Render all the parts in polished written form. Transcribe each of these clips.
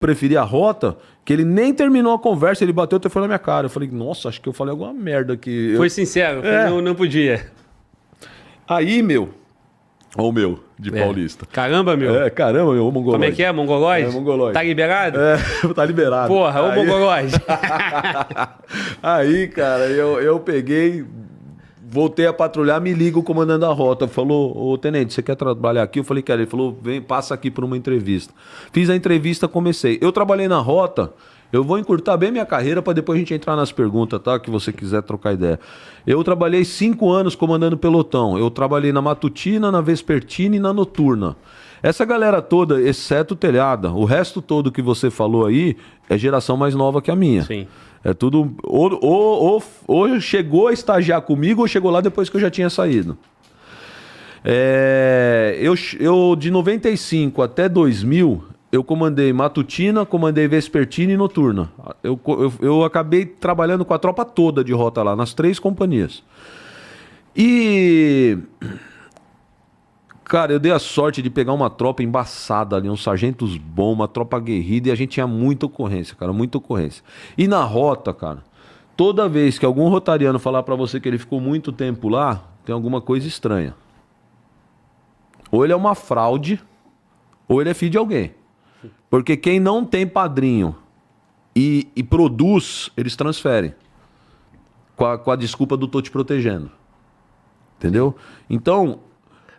preferia a rota, que ele nem terminou a conversa, ele bateu o telefone na minha cara. Eu falei, nossa, acho que eu falei alguma merda aqui. Foi sincero, não podia. Aí, de Paulista. Caramba, meu. Caramba, meu, o mongoloide. Como é que é, mongoloide? Mongoloide. Tá liberado? Tá liberado. Porra, ô mongoloide. Aí, cara, eu peguei, voltei a patrulhar, me liga o comandante da rota. Falou, ô tenente, você quer trabalhar aqui? Eu falei, quero. Ele falou, vem, passa aqui por uma entrevista. Fiz a entrevista, comecei. Eu trabalhei na rota, eu vou encurtar bem minha carreira para depois a gente entrar nas perguntas, tá? Que você quiser trocar ideia. Eu trabalhei 5 anos comandando pelotão. Eu trabalhei na matutina, na vespertina e na noturna. Essa galera toda, exceto o telhada, o resto todo que você falou aí é geração mais nova que a minha. Sim. É tudo. Ou chegou a estagiar comigo ou chegou lá depois que eu já tinha saído. Eu de 95 até 2000, eu comandei matutina, comandei vespertina e noturna. Eu acabei trabalhando com a tropa toda de rota lá, nas 3 companhias. E. Cara, eu dei a sorte de pegar uma tropa embaçada ali, uns sargentos bons, uma tropa aguerrida, e a gente tinha muita ocorrência, cara, muita ocorrência. E na rota, cara, toda vez que algum rotariano falar pra você que ele ficou muito tempo lá, tem alguma coisa estranha. Ou ele é uma fraude, ou ele é filho de alguém. Porque quem não tem padrinho e produz, eles transferem. Com a desculpa do tô te protegendo. Entendeu? Então...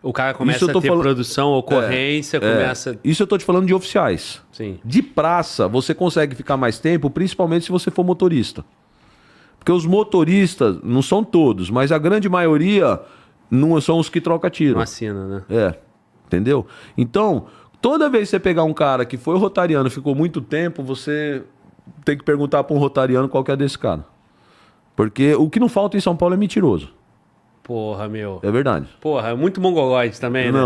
O cara começa a ter produção, ocorrência, começa... Isso eu tô te falando de oficiais. Sim. De praça, você consegue ficar mais tempo, principalmente se você for motorista. Porque os motoristas, não são todos, mas a grande maioria não são os que trocam tiro. Não assina, né? Entendeu? Então, toda vez que você pegar um cara que foi rotariano, ficou muito tempo, você tem que perguntar para um rotariano qual que é desse cara. Porque o que não falta em São Paulo é mentiroso. Porra, meu. É verdade. Porra, é muito mongoloide também, né?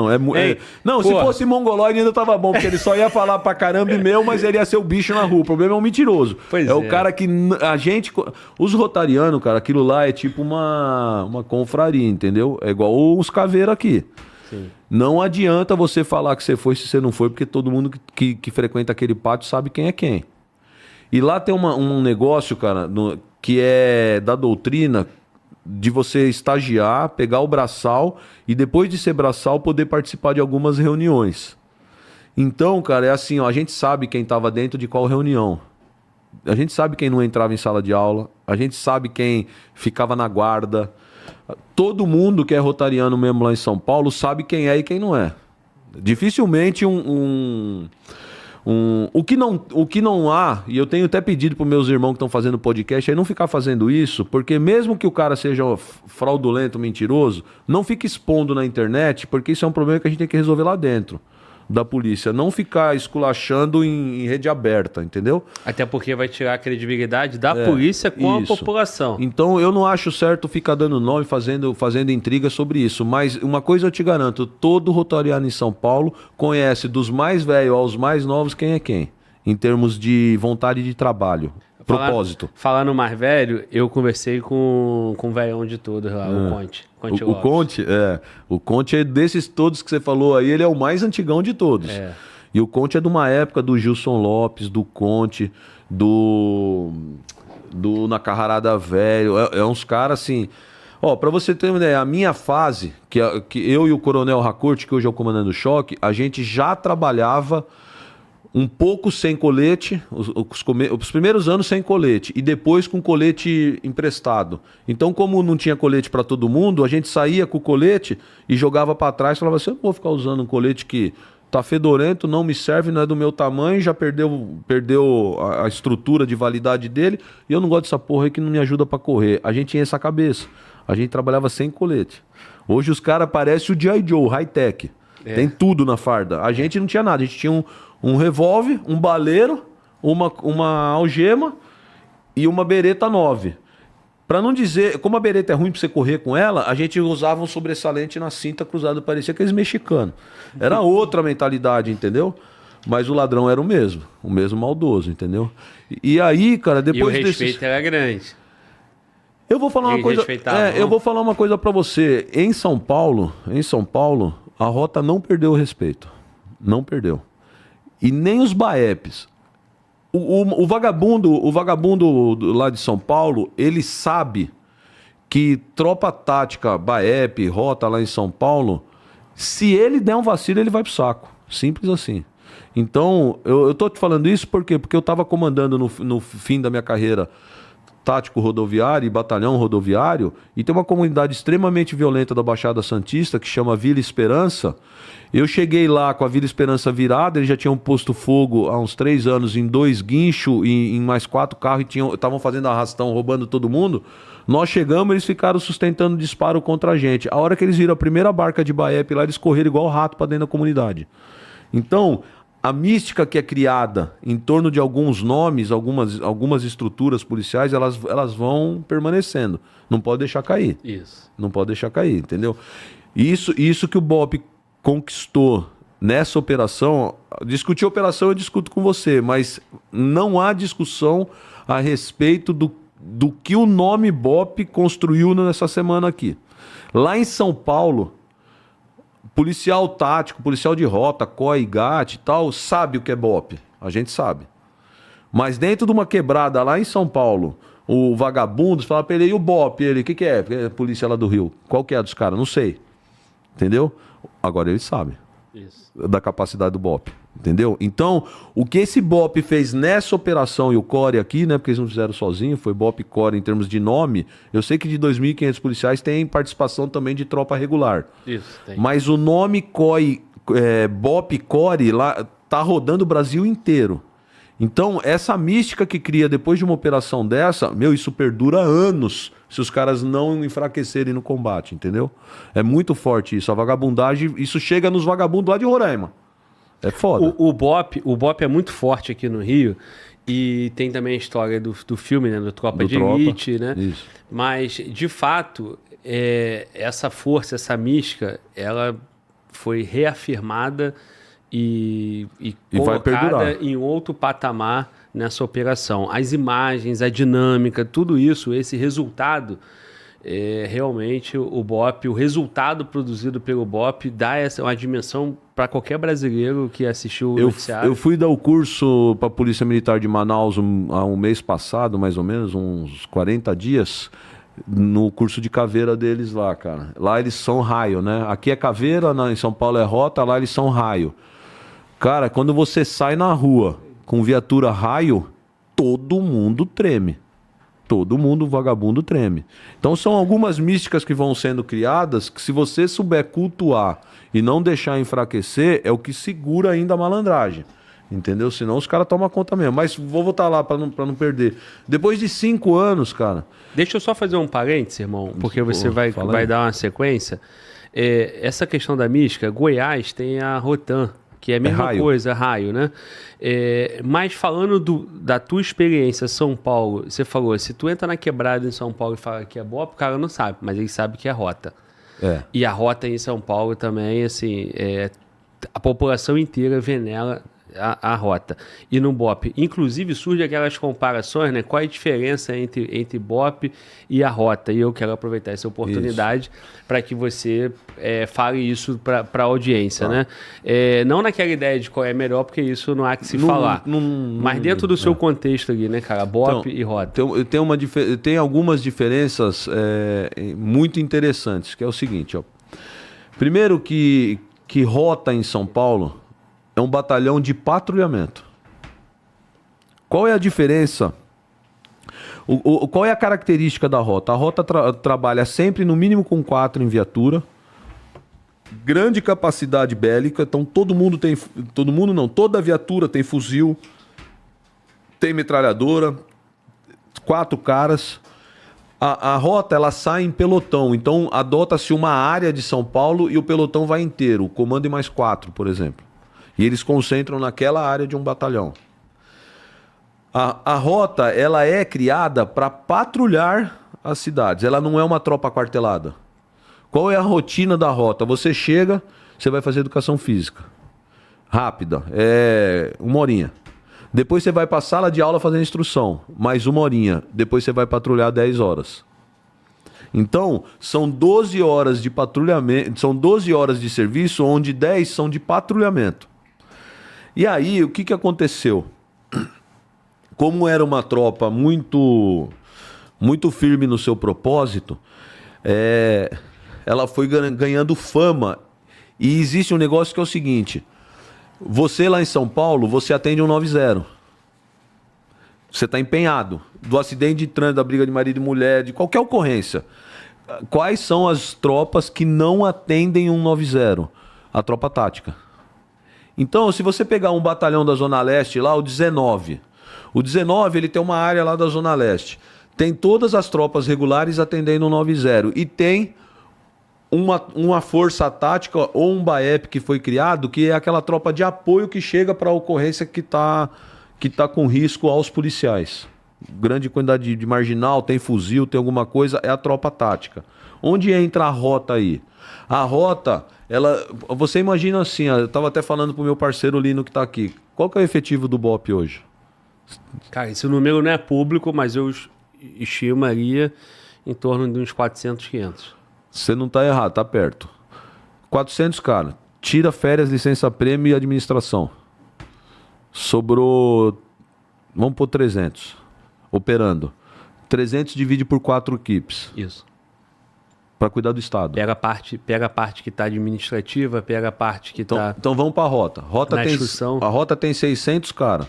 Não, se fosse mongoloide ainda tava bom, porque ele só ia falar pra caramba mas ele ia ser o bicho na rua. O problema é o mentiroso. Pois é. O cara que a gente... Os rotarianos, cara, aquilo lá é tipo uma confraria, entendeu? É igual os caveiros aqui. Sim. Não adianta você falar que você foi se você não foi, porque todo mundo que frequenta aquele pátio sabe quem é quem. E lá tem um negócio, cara, que é da doutrina... de você estagiar, pegar o braçal e depois de ser braçal poder participar de algumas reuniões. Então, cara, é assim, ó, a gente sabe quem estava dentro de qual reunião. A gente sabe quem não entrava em sala de aula, a gente sabe quem ficava na guarda. Todo mundo que é rotariano mesmo lá em São Paulo sabe quem é e quem não é. Dificilmente o que não há, e eu tenho até pedido para os meus irmãos que estão fazendo podcast aí não ficar fazendo isso, porque mesmo que o cara seja fraudulento, mentiroso, não fique expondo na internet, porque isso é um problema que a gente tem que resolver lá dentro da polícia. Não ficar esculachando em rede aberta, entendeu? Até porque vai tirar a credibilidade da polícia com a população. Então eu não acho certo ficar dando nome, fazendo intriga sobre isso. Mas uma coisa eu te garanto, todo rotariano em São Paulo conhece dos mais velhos aos mais novos quem é quem. Em termos de vontade de trabalho. Propósito. Falando mais velho, eu conversei com o velhão de todos lá, o Conte. O Conte é desses todos que você falou aí, ele é o mais antigão de todos. E o Conte é de uma época do Gilson Lopes, do Conte, do Nacarrarada Velho. É uns caras assim... Ó, pra você ter uma ideia, a minha fase, que eu e o Coronel Racorte, que hoje é o comandante do choque, a gente já trabalhava... um pouco sem colete, os primeiros anos sem colete, e depois com colete emprestado. Então, como não tinha colete para todo mundo, a gente saía com o colete e jogava para trás, falava assim, eu não vou ficar usando um colete que tá fedorento, não me serve, não é do meu tamanho, já perdeu a estrutura de validade dele, e eu não gosto dessa porra aí que não me ajuda para correr. A gente tinha essa cabeça, a gente trabalhava sem colete. Hoje os caras parecem o G.I. Joe, high-tech. Tem tudo na farda. A gente não tinha nada, a gente tinha um revólver, um baleiro, uma algema e uma bereta 9. Pra não dizer, como a bereta é ruim pra você correr com ela, a gente usava um sobressalente na cinta cruzada, parecia aqueles mexicanos. Era outra mentalidade, entendeu? Mas o ladrão era o mesmo maldoso, entendeu? E aí, cara, depois e o respeito era grande. Eu vou falar uma coisa pra você. Em São Paulo, a rota não perdeu o respeito. Não perdeu. E nem os BAEPs. O vagabundo lá de São Paulo, ele sabe que tropa tática, BAEP, rota lá em São Paulo, se ele der um vacilo, ele vai pro saco. Simples assim. Então, eu tô te falando isso por quê? Porque eu tava comandando no fim da minha carreira tático rodoviário e batalhão rodoviário, e tem uma comunidade extremamente violenta da Baixada Santista, que chama Vila Esperança. Eu cheguei lá com a Vila Esperança virada, eles já tinham posto fogo há uns 3 anos em 2 guinchos e em mais 4 carros e estavam fazendo arrastão, roubando todo mundo. Nós chegamos, eles ficaram sustentando disparo contra a gente. A hora que eles viram a primeira barca de BAEP lá, eles correram igual rato para dentro da comunidade. Então, a mística que é criada em torno de alguns nomes, algumas estruturas policiais, elas vão permanecendo. Não pode deixar cair. Isso. Não pode deixar cair, entendeu? Isso que o BOPE conquistou nessa operação, discutir a operação eu discuto com você, mas não há discussão a respeito do que o nome BOPE construiu nessa semana aqui. Lá em São Paulo, policial tático, policial de rota, COI, GAT e tal, sabe o que é BOPE. A gente sabe. Mas dentro de uma quebrada lá em São Paulo, o vagabundo fala pra ele, e o BOPE? Ele, o que é? É polícia lá do Rio. Qual que é a dos caras? Não sei. Entendeu? Agora ele sabe. Isso. Da capacidade do BOPE. Entendeu? Então, o que esse BOPE fez nessa operação e o CORE aqui, né? Porque eles não fizeram sozinho, foi BOPE e CORE em termos de nome. Eu sei que de 2.500 policiais tem participação também de tropa regular. Isso, tem. Mas o nome BOPE e CORE lá tá rodando o Brasil inteiro. Então, essa mística que cria depois de uma operação dessa, isso perdura anos se os caras não enfraquecerem no combate, entendeu? É muito forte isso. A vagabundagem, isso chega nos vagabundos lá de Roraima. É foda. O BOPE é muito forte aqui no Rio e tem também a história do filme, né? Do Tropa de Elite, né? Isso. Mas, de fato, essa força, essa mística, ela foi reafirmada e colocada em outro patamar nessa operação. As imagens, a dinâmica, tudo isso, esse resultado... realmente o BOPE, o resultado produzido pelo BOPE dá uma dimensão para qualquer brasileiro que assistiu o noticiário. Eu fui dar o curso para a Polícia Militar de Manaus há um mês passado, mais ou menos, uns 40 dias, no curso de caveira deles lá, cara. Lá eles são raio, né? Aqui é caveira, em São Paulo é rota, lá eles são raio. Cara, quando você sai na rua com viatura raio, todo mundo treme. Todo mundo vagabundo treme. Então são algumas místicas que vão sendo criadas que, se você souber cultuar e não deixar enfraquecer, é o que segura ainda a malandragem. Entendeu? Senão os caras tomam conta mesmo. Mas vou voltar lá para não perder. Depois de 5 anos, cara... Deixa eu só fazer um parênteses, irmão, porque você vai dar uma sequência. Essa questão da mística, Goiás tem a Rotan, que é a mesma coisa, raio, né? Mas falando da tua experiência em São Paulo, você falou, se tu entra na quebrada em São Paulo e fala que é BOPE, o cara não sabe, mas ele sabe que é rota. E a rota em São Paulo também, assim, a população inteira vê nela a rota. E no BOPE, inclusive, surge aquelas comparações, né? Qual é a diferença entre BOPE e a rota? E eu quero aproveitar essa oportunidade para que você fale isso para a audiência, né? Não naquela ideia de qual é melhor, porque isso não há que se falar. Mas dentro do seu contexto ali, né, cara? BOPE e rota. Tem algumas diferenças muito interessantes, que é o seguinte, ó. Primeiro que rota em São Paulo é um batalhão de patrulhamento. Qual é a diferença? Qual é a característica da rota? A rota trabalha sempre no mínimo com 4 em viatura. Grande capacidade bélica. Então toda viatura tem fuzil, tem metralhadora, 4 caras. A rota, ela sai em pelotão. Então adota-se uma área de São Paulo e o pelotão vai inteiro. O comando e mais 4, por exemplo. E eles concentram naquela área de um batalhão. A rota, ela é criada para patrulhar as cidades. Ela não é uma tropa quartelada. Qual é a rotina da rota? Você chega, você vai fazer educação física. Rápida, 1 horinha. Depois você vai para a sala de aula fazer instrução. Mais 1 horinha. Depois você vai patrulhar 10 horas. Então, são 12 horas de patrulhamento, são 12 horas de serviço, onde 10 são de patrulhamento. E aí, o que aconteceu? como era uma tropa muito firme no seu propósito, ela foi ganhando fama. E existe um negócio que é o seguinte: você lá em São Paulo, você atende 190. Você está empenhado. Do acidente de trânsito, da briga de marido e mulher, de qualquer ocorrência. Quais são as tropas que não atendem 190? A tropa tática. Então, se você pegar um batalhão da Zona Leste lá, o 19. O 19, ele tem uma área lá da Zona Leste. Tem todas as tropas regulares atendendo 190. E tem uma força tática ou um BAEP que foi criado, que é aquela tropa de apoio que chega para a ocorrência que tá com risco aos policiais. Grande quantidade de marginal, tem fuzil, tem alguma coisa, é a tropa tática. Onde entra a rota aí? A rota, você imagina assim, eu estava até falando pro meu parceiro Lino que está aqui. Qual que é o efetivo do BOPE hoje? Cara, esse número não é público, mas eu estimaria em torno de uns 400, 500. Você não está errado, tá perto. 400, cara. Tira férias, licença prêmio e administração. Sobrou, vamos pôr 300. Operando. 300 divide por 4 equipes. Isso. Para cuidar do Estado. Pega a parte que está administrativa, pega a parte que está... Então vamos para a rota. A rota tem 600, cara.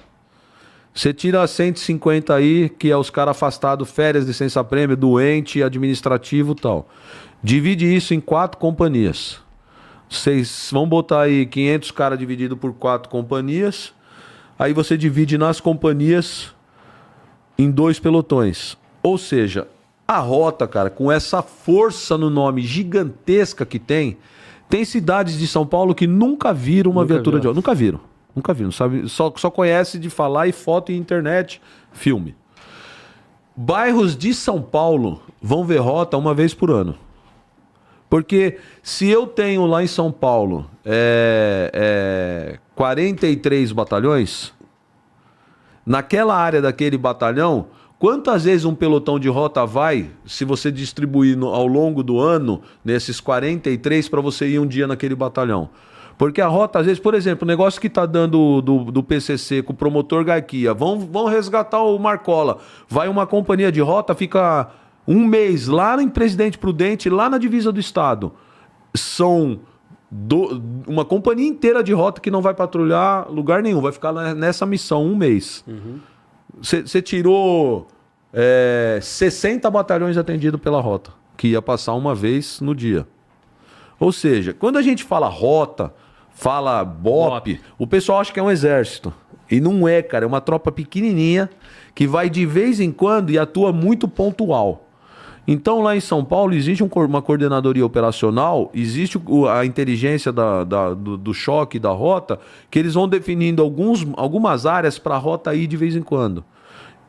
Você tira 150 aí, que é os caras afastados, férias, licença prêmio, doente, administrativo e tal. Divide isso em 4 companhias. Vocês vão botar aí 500 caras dividido por 4 companhias. Aí você divide nas companhias em 2 pelotões. Ou seja, a rota, cara, com essa força no nome gigantesca que tem cidades de São Paulo que nunca viram uma viatura de rota. Nunca viram, não sabe, só conhece de falar e foto e internet, filme. Bairros de São Paulo vão ver rota uma vez por ano. Porque se eu tenho lá em São Paulo 43 batalhões, naquela área daquele batalhão, quantas vezes um pelotão de rota vai, se você distribuir ao longo do ano, nesses 43, para você ir um dia naquele batalhão? Porque a rota, às vezes, por exemplo, o negócio que está dando do PCC com o promotor Garquia, vão resgatar o Marcola. Vai uma companhia de rota, fica um mês lá em Presidente Prudente, lá na divisa do Estado. São uma companhia inteira de rota que não vai patrulhar lugar nenhum, vai ficar nessa missão um mês. Você tirou 60 batalhões atendidos pela rota, que ia passar uma vez no dia. Ou seja, quando a gente fala rota, fala BOPE, o pessoal acha que é um exército. E não é, cara, é uma tropa pequenininha que vai de vez em quando e atua muito pontual. Então, lá em São Paulo, existe uma coordenadoria operacional, existe a inteligência do choque da rota, que eles vão definindo algumas áreas para a rota ir de vez em quando.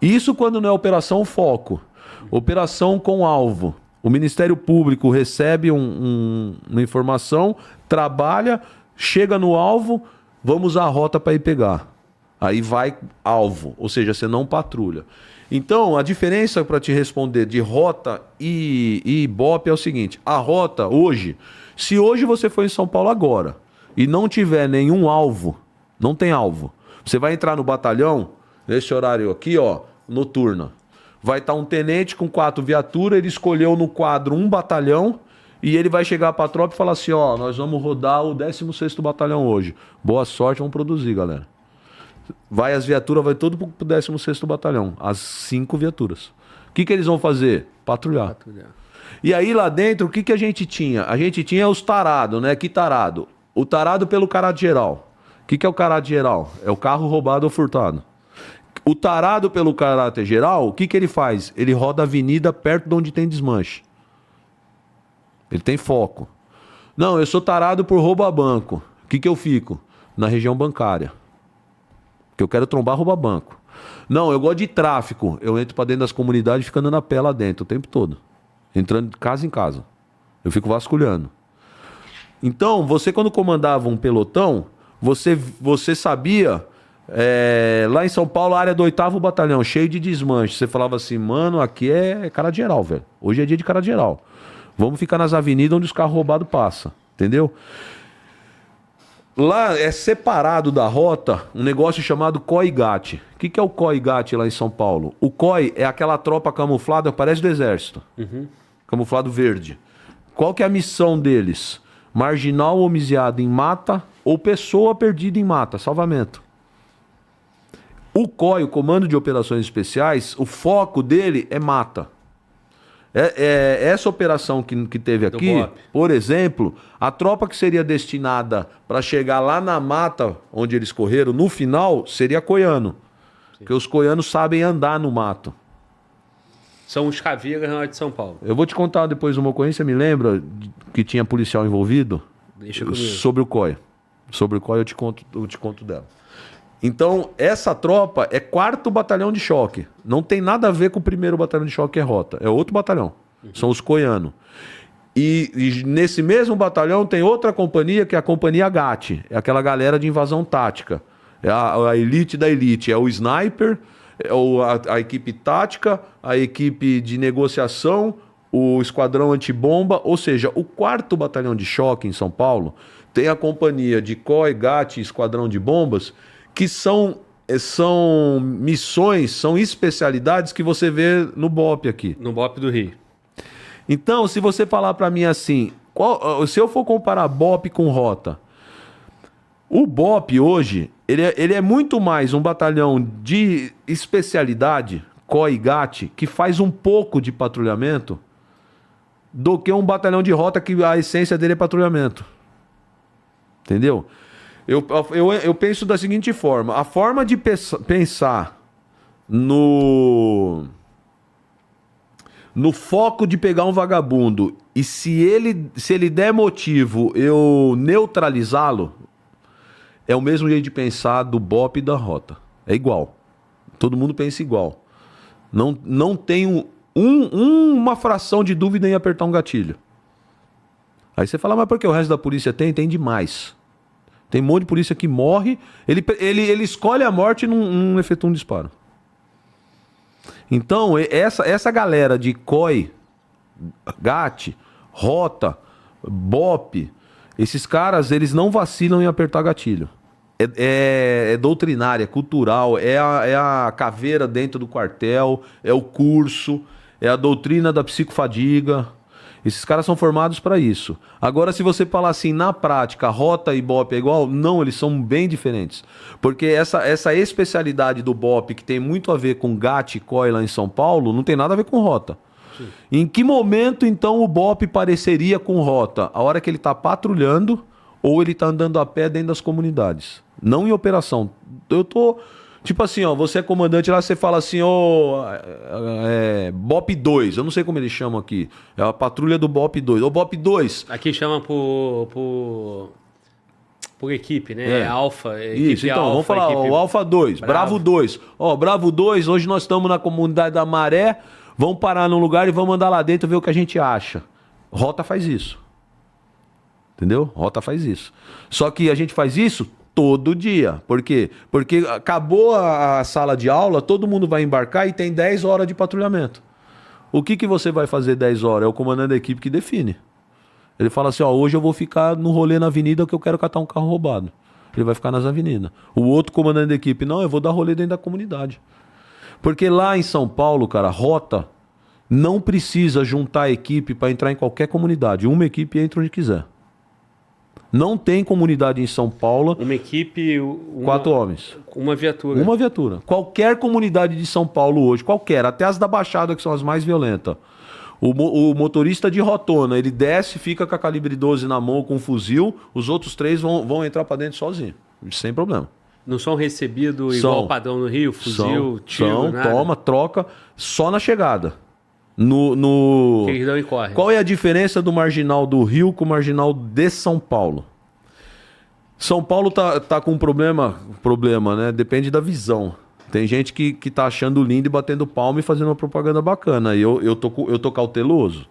Isso quando não é operação foco. Operação com alvo. O Ministério Público recebe uma informação, trabalha, chega no alvo, vamos usar a rota para ir pegar. Aí vai alvo, ou seja, você não patrulha. Então, a diferença para te responder de rota e BOPE é o seguinte: a rota hoje, se hoje você for em São Paulo agora e não tiver nenhum alvo, não tem alvo, você vai entrar no batalhão, nesse horário aqui, ó, noturna. Vai estar um tenente com 4 viaturas, ele escolheu no quadro um batalhão e ele vai chegar para a tropa e falar assim, ó, nós vamos rodar o 16º batalhão hoje. Boa sorte, vamos produzir, galera. Vai as viaturas, vai todo pro 16º batalhão. As 5 viaturas. O que eles vão fazer? Patrulhar. E aí lá dentro, o que a gente tinha? A gente tinha os tarados, né? Que tarado? O tarado pelo caráter geral. O que é o caráter geral? É o carro roubado ou furtado. O tarado pelo caráter geral, o que ele faz? Ele roda a avenida perto de onde tem desmanche. Ele tem foco. Não, eu sou tarado por roubo a banco. O que eu fico? Na região bancária. Que eu quero trombar roubar banco. Não, eu gosto de tráfico. Eu entro para dentro das comunidades ficando na pé lá dentro o tempo todo. Entrando de casa em casa. Eu fico vasculhando. Então, você quando comandava um pelotão, você sabia... lá em São Paulo, a área do 8º batalhão, cheio de desmanche. Você falava assim, mano, aqui é cara de geral, velho. Hoje é dia de cara de geral. Vamos ficar nas avenidas onde os carros roubados passam. Entendeu? Lá é separado da rota um negócio chamado COI-GAT. O que é o COI-GAT lá em São Paulo? O COI é aquela tropa camuflada, parece do exército. Camuflado verde. Qual que é a missão deles? Marginal homiziado em mata ou pessoa perdida em mata, salvamento. O COI, o Comando de Operações Especiais, o foco dele é mata. Essa operação que teve aqui, por exemplo, a tropa que seria destinada para chegar lá na mata onde eles correram, no final, seria coiano. Porque os coianos sabem andar no mato. São os caveiras lá de São Paulo. Eu vou te contar depois uma ocorrência, me lembra que tinha policial envolvido? Deixa comigo. Sobre o COI. Sobre o COI eu te conto dela. Então, essa tropa é 4º Batalhão de Choque. Não tem nada a ver com o 1º Batalhão de Choque, que é rota. É outro batalhão. São os coianos. E nesse mesmo batalhão tem outra companhia, que é a Companhia GAT. É aquela galera de invasão tática. É a elite da elite. É o sniper, é a equipe tática, a equipe de negociação, o esquadrão antibomba. Ou seja, o 4º Batalhão de Choque em São Paulo tem a companhia de COI, GAT e esquadrão de bombas, que são missões, são especialidades que você vê no BOP aqui. No BOP do Rio. Então, se você falar para mim assim, se eu for comparar BOP com rota, o BOP hoje, ele é muito mais um batalhão de especialidade, COI e GAT, que faz um pouco de patrulhamento, do que um batalhão de rota que a essência dele é patrulhamento. Entendeu? Eu penso da seguinte forma: a forma de pensar no foco de pegar um vagabundo e se ele der motivo eu neutralizá-lo, é o mesmo jeito de pensar do BOP e da rota. É igual. Todo mundo pensa igual. Não tem uma fração de dúvida em apertar um gatilho. Aí você fala, mas por que o resto da polícia tem? Tem demais. Tem um monte de polícia que morre, ele escolhe a morte e não efetua um disparo. Então, essa galera de COI, GAT, rota, BOP, esses caras, eles não vacilam em apertar gatilho. É doutrinária, é cultural, é a caveira dentro do quartel, é o curso, é a doutrina da psicofadiga. Esses caras são formados para isso. Agora, se você falar assim, na prática, rota e BOP é igual, não, eles são bem diferentes. Porque essa especialidade do BOP, que tem muito a ver com GAT e COI lá em São Paulo, não tem nada a ver com rota. Sim. Em que momento, então, o BOP pareceria com rota? A hora que ele está patrulhando ou ele está andando a pé dentro das comunidades. Não em operação. Eu tô... Tipo assim, ó, você é comandante lá, você fala assim, BOP 2, eu não sei como eles chamam aqui. É a patrulha do BOP 2. Ô, BOP 2. Aqui chama por equipe, né? É Alfa. Isso, então, vamos falar, equipe... o Alfa 2, Bravo 2. Ó, Bravo 2, hoje nós estamos na comunidade da Maré, vamos parar num lugar e vamos andar lá dentro ver o que a gente acha. Rota faz isso. Entendeu? Rota faz isso. Só que a gente faz isso todo dia. Por quê? Porque acabou a sala de aula, todo mundo vai embarcar e tem 10 horas de patrulhamento. O que você vai fazer 10 horas? É o comandante da equipe que define. Ele fala assim, ó, hoje eu vou ficar no rolê na avenida porque eu quero catar um carro roubado. Ele vai ficar nas avenidas. O outro comandante da equipe, não, eu vou dar rolê dentro da comunidade. Porque lá em São Paulo, cara, rota não precisa juntar a equipe para entrar em qualquer comunidade. Uma equipe entra onde quiser. Não tem comunidade em São Paulo. Uma equipe... 4 homens. Uma viatura. Uma viatura. Qualquer comunidade de São Paulo hoje, qualquer, até as da Baixada, que são as mais violentas. O motorista de rotona, ele desce, fica com a calibre 12 na mão, com um fuzil, os outros 3 vão entrar para dentro sozinho, sem problema. Não são recebidos igual o padrão no Rio, fuzil, tiro, nada? Toma, troca, só na chegada. Que eles dão e correm. Qual é a diferença do marginal do Rio com o marginal de São Paulo? São Paulo tá com um problema, né? Depende da visão. Tem gente que tá achando lindo e batendo palma e fazendo uma propaganda bacana. E eu tô cauteloso.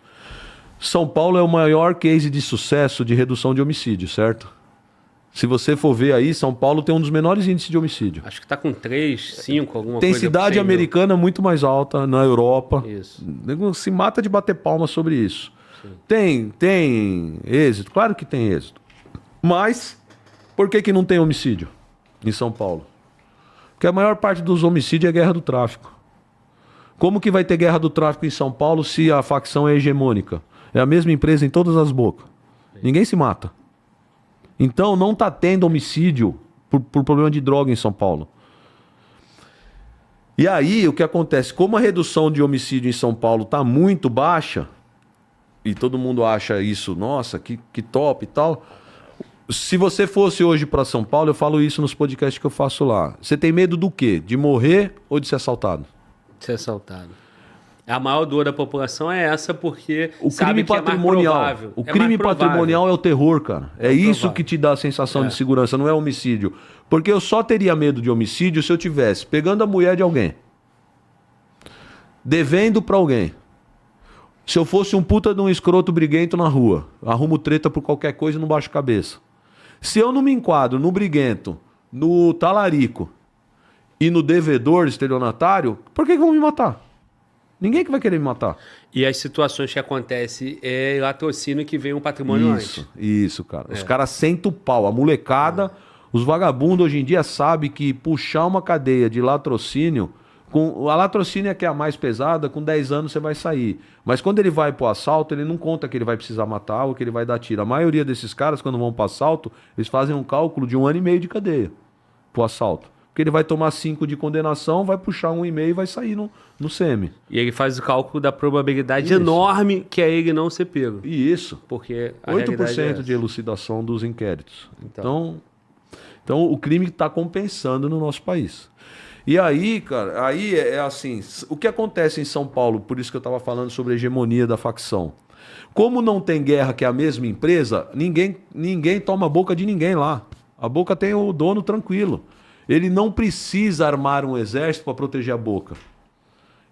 São Paulo é o maior case de sucesso de redução de homicídio, certo? Se você for ver aí, São Paulo tem um dos menores índices de homicídio. Acho que está com 3, 5, alguma tem coisa. Tem cidade americana muito mais alta, na Europa. Isso. Se mata de bater palma sobre isso. Sim. Tem êxito? Claro que tem êxito. Mas Por que não tem homicídio em São Paulo? Porque a maior parte dos homicídios é guerra do tráfico. Como que vai ter guerra do tráfico em São Paulo se a facção é hegemônica? É a mesma empresa em todas as bocas. Ninguém se mata. Então não está tendo homicídio por problema de droga em São Paulo. E aí o que acontece? Como a redução de homicídio em São Paulo está muito baixa, e todo mundo acha isso, nossa, que top e tal. Se você fosse hoje para São Paulo, eu falo isso nos podcasts que eu faço lá. Você tem medo do quê? De morrer ou de ser assaltado? Ser assaltado. A maior dor da população é essa, porque o crime patrimonial, o crime patrimonial é o terror, cara. É isso que te dá a sensação de segurança, não é homicídio. Porque eu só teria medo de homicídio se eu tivesse pegando a mulher de alguém, devendo pra alguém. Se eu fosse um puta de um escroto briguento na rua, arrumo treta por qualquer coisa e não baixo cabeça. Se eu não me enquadro no briguento, no talarico e no devedor estelionatário, por que vão me matar? Ninguém que vai querer me matar. E as situações que acontecem é latrocínio que vem um patrimônio antes. Isso, cara. Os caras sentam o pau. A molecada, os vagabundos hoje em dia sabem que puxar uma cadeia de latrocínio, a latrocínio é que é a mais pesada, com 10 anos você vai sair. Mas quando ele vai pro assalto, ele não conta que ele vai precisar matar ou que ele vai dar tiro. A maioria desses caras, quando vão pro assalto, eles fazem um cálculo de 1 ano e meio de cadeia pro assalto. Porque ele vai tomar 5 de condenação, vai puxar 1,5 e vai sair no semi. E ele faz o cálculo da probabilidade enorme que é ele não ser pego. E isso. Porque 8% de elucidação dos inquéritos. Então o crime está compensando no nosso país. E aí, cara, aí é assim, o que acontece em São Paulo, por isso que eu estava falando sobre a hegemonia da facção. Como não tem guerra, que é a mesma empresa, ninguém toma a boca de ninguém lá. A boca tem o dono tranquilo. Ele não precisa armar um exército para proteger a boca.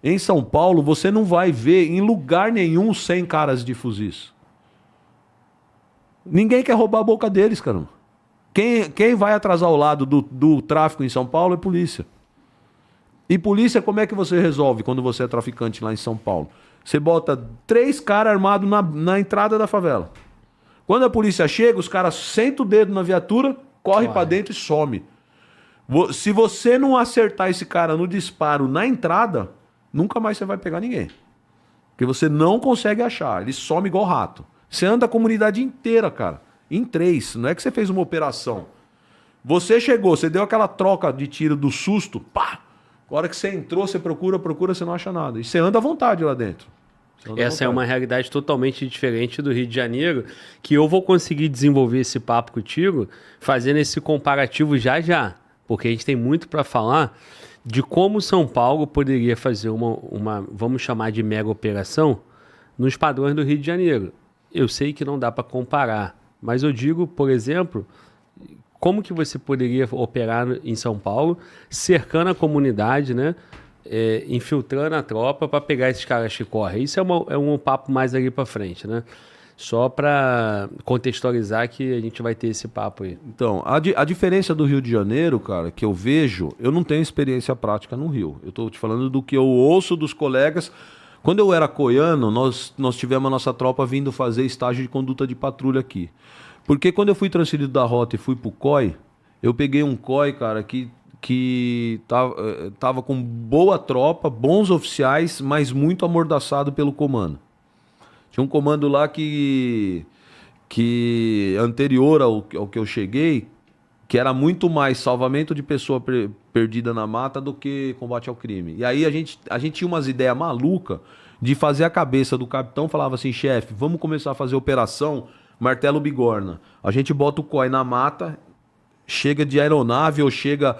Em São Paulo, você não vai ver em lugar nenhum 100 caras de fuzis. Ninguém quer roubar a boca deles, caramba. Quem vai atrasar o lado do tráfico em São Paulo é polícia. E polícia, como é que você resolve quando você é traficante lá em São Paulo? Você bota 3 caras armados na entrada da favela. Quando a polícia chega, os caras sentam o dedo na viatura, corre para dentro e some. Se você não acertar esse cara no disparo na entrada, nunca mais você vai pegar ninguém. Porque você não consegue achar. Ele some igual rato. Você anda a comunidade inteira, cara. Em 3. Não é que você fez uma operação. Você chegou, você deu aquela troca de tiro do susto. Pá! A hora que você entrou, você procura, você não acha nada. E você anda à vontade lá dentro. Essa é uma realidade totalmente diferente do Rio de Janeiro, que eu vou conseguir desenvolver esse papo contigo fazendo esse comparativo já. Porque a gente tem muito para falar de como São Paulo poderia fazer uma, vamos chamar de mega operação, nos padrões do Rio de Janeiro. Eu sei que não dá para comparar, mas eu digo, por exemplo, como que você poderia operar em São Paulo, cercando a comunidade, né? Infiltrando a tropa para pegar esses caras que correm. Isso é um papo mais ali para frente, né? Só para contextualizar que a gente vai ter esse papo aí. Então, a diferença do Rio de Janeiro, cara, que eu vejo, eu não tenho experiência prática no Rio. Eu tô te falando do que eu ouço dos colegas. Quando eu era coiano, nós tivemos a nossa tropa vindo fazer estágio de conduta de patrulha aqui. Porque quando eu fui transferido da rota e fui pro COI, eu peguei um COI, cara, que tava com boa tropa, bons oficiais, mas muito amordaçado pelo comando. Tinha um comando lá que anterior ao que eu cheguei, que era muito mais salvamento de pessoa perdida na mata do que combate ao crime. E aí a gente tinha umas ideias malucas de fazer a cabeça do capitão, falava assim, chefe, vamos começar a fazer operação Martelo Bigorna. A gente bota o COI na mata, chega de aeronave ou chega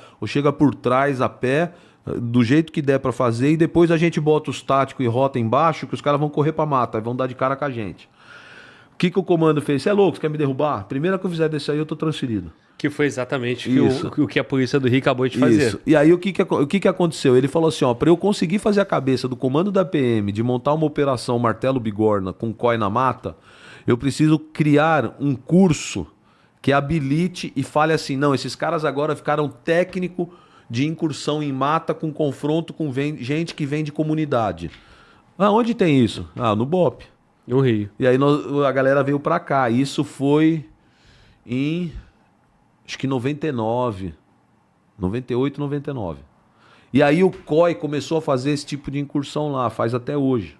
por trás a pé, do jeito que der pra fazer, e depois a gente bota os táticos e rota embaixo, que os caras vão correr pra mata, vão dar de cara com a gente. O que o comando fez? Você é louco, você quer me derrubar? Primeiro que eu fizer desse aí, eu tô transferido. Que foi exatamente o que a polícia do Rio acabou de fazer. Isso. E aí o que aconteceu? Ele falou assim, ó, pra eu conseguir fazer a cabeça do comando da PM de montar uma operação Martelo Bigorna com COI na mata, eu preciso criar um curso que habilite e fale assim, não, esses caras agora ficaram técnico de incursão em mata com confronto com gente que vem de comunidade. Ah, onde tem isso? Ah, no BOP. No Rio. E aí a galera veio pra cá. Isso foi em acho que 99, 98, 99. E aí o COI começou a fazer esse tipo de incursão lá, faz até hoje.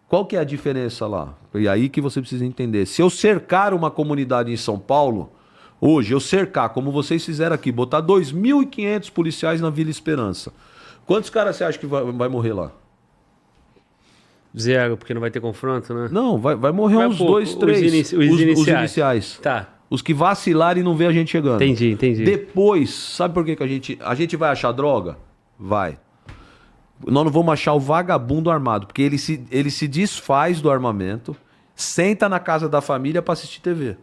Qual que é a diferença lá? E aí que você precisa entender. Se eu cercar uma comunidade em São Paulo, hoje eu cercar, como vocês fizeram aqui, botar 2.500 policiais na Vila Esperança. Quantos caras você acha que vai morrer lá? 0, porque não vai ter confronto, né? Não, vai morrer uns 2, 3. Os iniciais. Tá. Os que vacilarem e não vê a gente chegando. Entendi. Depois, sabe por que a gente vai achar droga? Vai. Nós não vamos achar o vagabundo armado, porque ele se desfaz do armamento, senta na casa da família para assistir TV.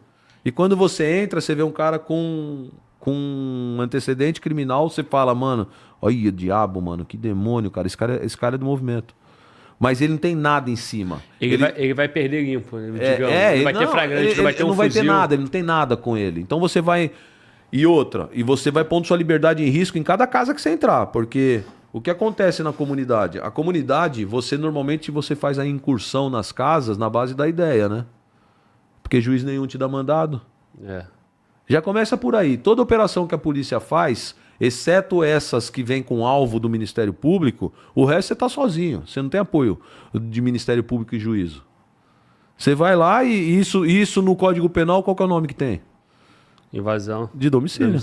E quando você entra, você vê um cara com um antecedente criminal, você fala, mano, olha, diabo, mano, que demônio, cara. Esse cara é do movimento. Mas ele não tem nada em cima. Ele vai perder limpo, digamos. Ele vai ter flagrante, não vai ter um fuzil. Não vai ter nada, ele não tem nada com ele. Então você vai... E você vai pondo sua liberdade em risco em cada casa que você entrar, porque o que acontece na comunidade? A comunidade, normalmente você faz a incursão nas casas na base da ideia, né? Porque juiz nenhum te dá mandado. Já começa por aí. Toda operação que a polícia faz, exceto essas que vêm com alvo do Ministério Público, o resto você está sozinho. Você não tem apoio de Ministério Público e juízo. Você vai lá e isso no Código Penal, qual que é o nome que tem? Invasão. De domicílio.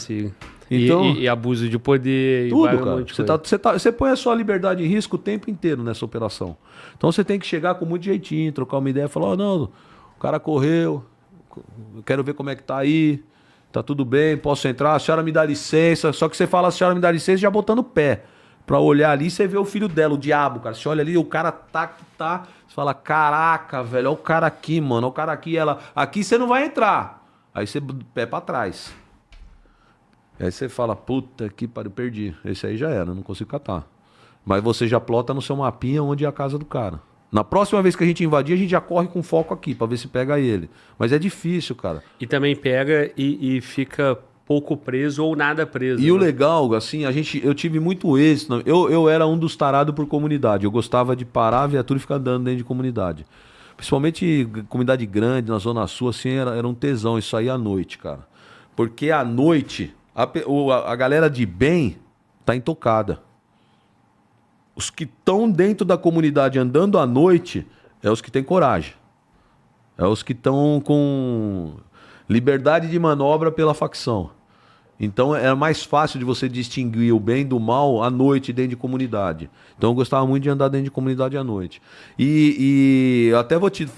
Então, e abuso de poder. Tudo, cara. Você põe a sua liberdade em risco o tempo inteiro nessa operação. Então você tem que chegar com muito jeitinho, trocar uma ideia, falar, não, o cara correu, eu quero ver como é que tá aí. Tá tudo bem, posso entrar, a senhora me dá licença. Só que você fala, a senhora me dá licença já botando o pé. Pra olhar ali, você vê o filho dela, o diabo, cara. Você olha ali, o cara tá. Você fala, caraca, velho, olha o cara aqui, mano. Olha o cara aqui, ela. Aqui você não vai entrar. Aí você pé pra trás. Aí você fala, puta que pariu, perdi. Esse aí já era, não consigo catar. Mas você já plota no seu mapinha onde é a casa do cara. Na próxima vez que a gente invadir, a gente já corre com foco aqui, pra ver se pega ele. Mas é difícil, cara. E também pega e fica pouco preso ou nada preso. E o legal, assim, eu tive muito êxito. Eu era um dos tarados por comunidade. Eu gostava de parar a viatura e ficar andando dentro de comunidade. Principalmente comunidade grande, na Zona Sul, assim, era um tesão isso aí à noite, cara. Porque à noite, a galera de bem tá intocada. Os que estão dentro da comunidade andando à noite é os que têm coragem. É os que estão com liberdade de manobra pela facção. Então é mais fácil de você distinguir o bem do mal à noite dentro de comunidade. Então eu gostava muito de andar dentro de comunidade à noite. E até vou te